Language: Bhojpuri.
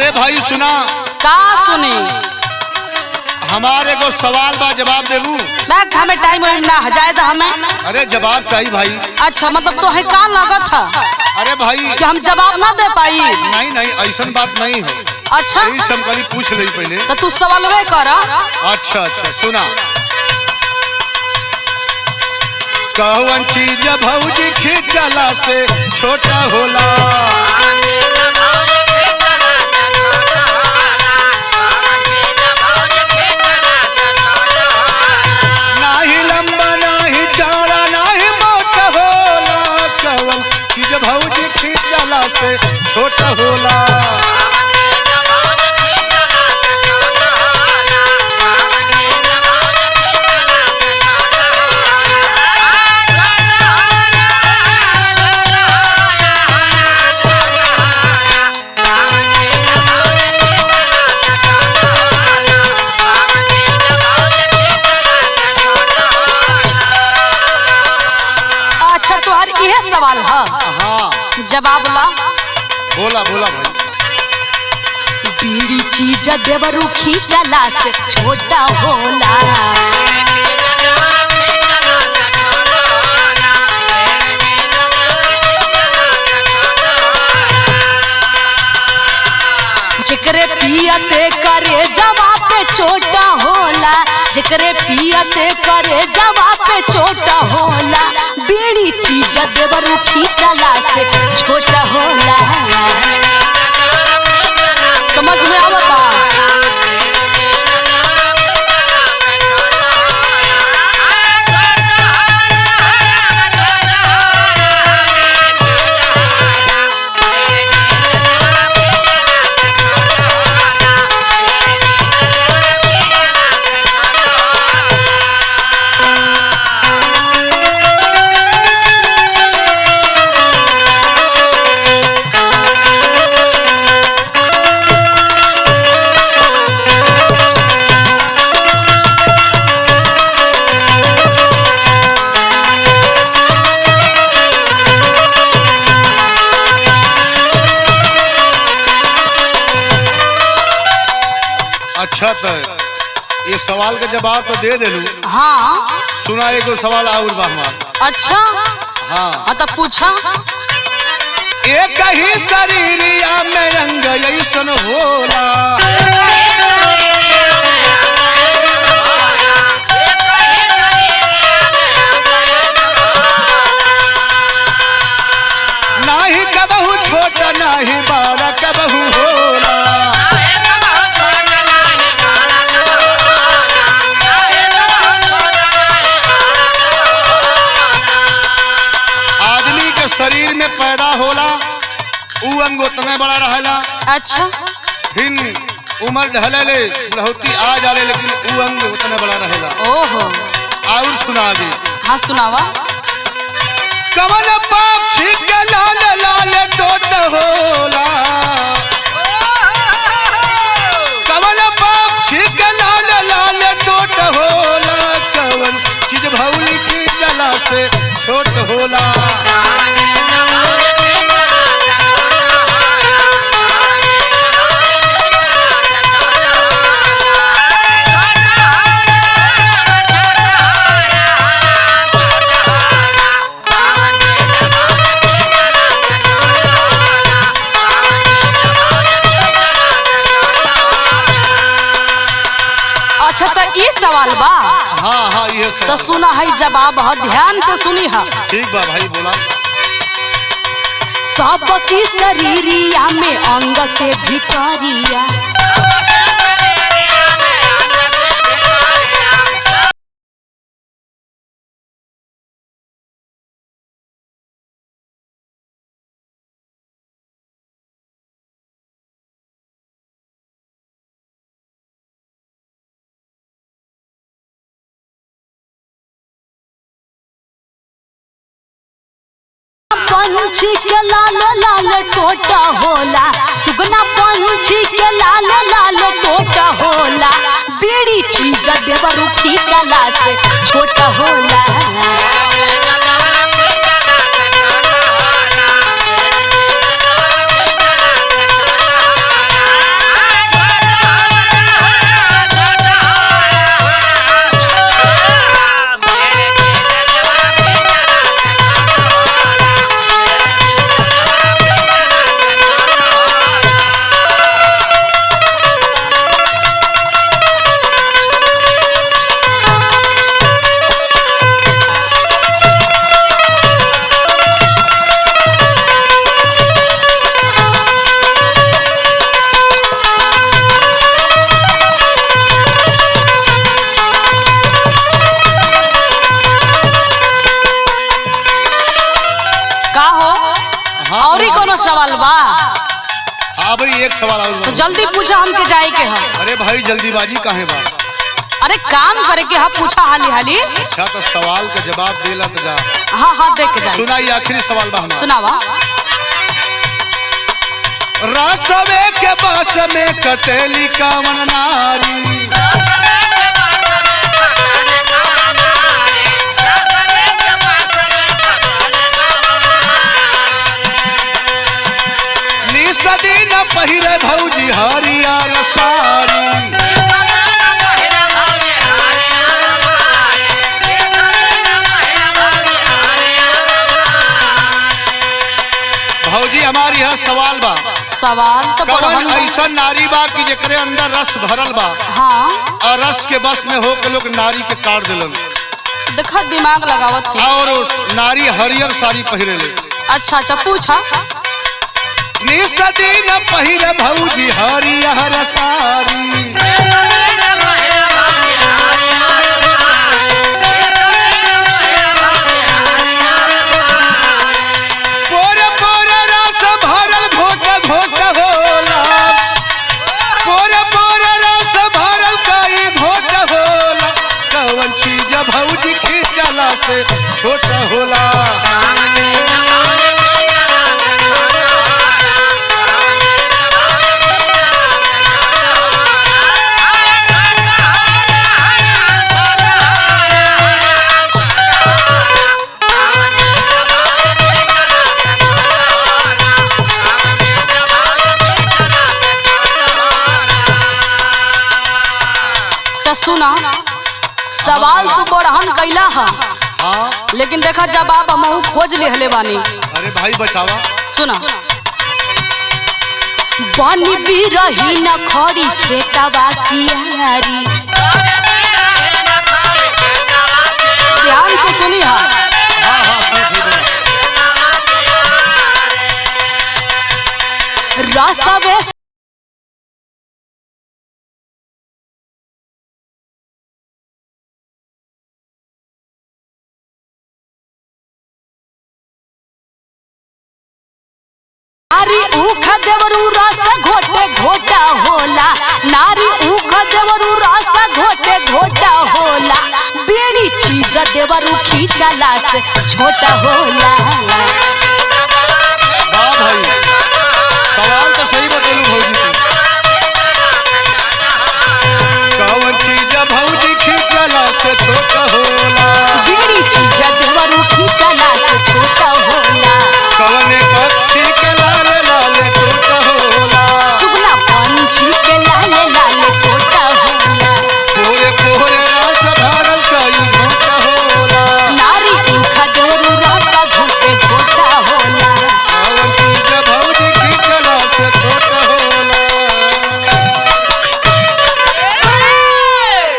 अरे भाई सुना का सुनी? हमारे को सवाल बा, जवाब देबू? बैठ, हमें टाइम ना जाए तो हमें। अरे जवाब चाहिए भाई। अच्छा, मतलब तो है का लागत है? अरे भाई कि हम जवाब ना दे पाई? नहीं नहीं, ऐसा बात नहीं है। अच्छा, यही सब कली पूछ रही पहले। तो तू सवालवे कर। अच्छा अच्छा सुना। कौन चीज भौजी खिंचला से छोटा होला? नाही लंबा नाही चौड़ा नाही मोटा होला। कौन चीज भौजी खिंचला से छोटा होला? अच्छा, तुहार यह सवाल है? हाँ जवाब ला। बोला बोला भाई। बीड़ी चीज देवरू खींचला से छोटा होला। जिकरे पियते करे जवाब पे छोटा होला। जिकरे पियते करे जवाब पे छोटा होला। बीड़ी चीज देवरू खींचला से छोटा होला। समझ में आवता? अच्छा तो ये सवाल का जवाब तो दे देलू। हाँ। सुना एगो सवाल और बा हमार। अच्छा, हाँ तो पूछा। एक ही शरीरिया में रंग ऐसन होला। नाही कबहू छोटा नाही बड़ा कबहू होला। आदमी के शरीर में पैदा होला ऊ अंग उतना बड़ा रहेला। अच्छा, फिर उम्र ढले बुढ़ौती आ जाले लेकिन ऊ अंग उतना बड़ा रहेला। ओहो। और सुना दे। हाँ सुनावा। कमल पक्षी के लाल लाल टोट होला। कमल पक्षी के लाल लाल टोट होला। कवन चीज भौली की जला से छोट होला। अच्छा, तो ये सवाल बा। हाँ हाँ ये तो सब सुना है जवाब है, ध्यान से सुनी है। ठीक बा भाई बोला। सबकी शरीरिया में अंग के भितरिया। पंछी के लाल लाल टोटा होला। सुगना पंछी के लाल लाल टोटा होला। बीड़ी चीज देवरू खींचला से छोटा होला। सवाल और तो जल्दी पूछा हमके जाए के है। अरे भाई जल्दीबाजी काहे बा? अरे काम करे के है, पूछा हाली हाली। अच्छा तो सवाल का जवाब देला तो जा। हाँ हाँ देख के जाए। सुना ये आखिरी सवाल बा हमारा। सुनावा। रासवे के बस में कटेली कामन नारी, सदी न पहिरे भौजी हरियर सारी, भौजी हमारी है सवाल बा। सवाल तो कवन ऐसा नारी बा कि जेकरे अंदर रस भरल बा। हाँ। और रस के बस में हो के लोग नारी के काट दिलन। देखा दिमाग लगावत है। और नारी हरियर साड़ी पहिरे ले। अच्छा अच्छा पूछा। निसदी न पहिरे भौजी हरियर साड़ी, पोर पोर रस भरल घोट घोट होला, पोर पोर रस भरल कई घोट होला, कवन चीज भौजी खींचला से छोट होला। सुना सवाल तू बड़हन कैला है। हाँ लेकिन देखा जवाब हम खोज ले बानी। अरे भाई बचावा। सुना। बनी भी रही न खड़ी खेतवा कियारी, ध्यान से सुनी है। हाँ हाँ रसवे नारी ऊख देवरू रस घोटे घोटा होला, नारी ऊख देवरू रस घोटे घोटा होला, बीड़ी चीज देवरू खींचला से छोटा होला। वाह भाई सवाल तो सही बतेलू भौजी तू। कौन चीज भौजी खींचला से छोटा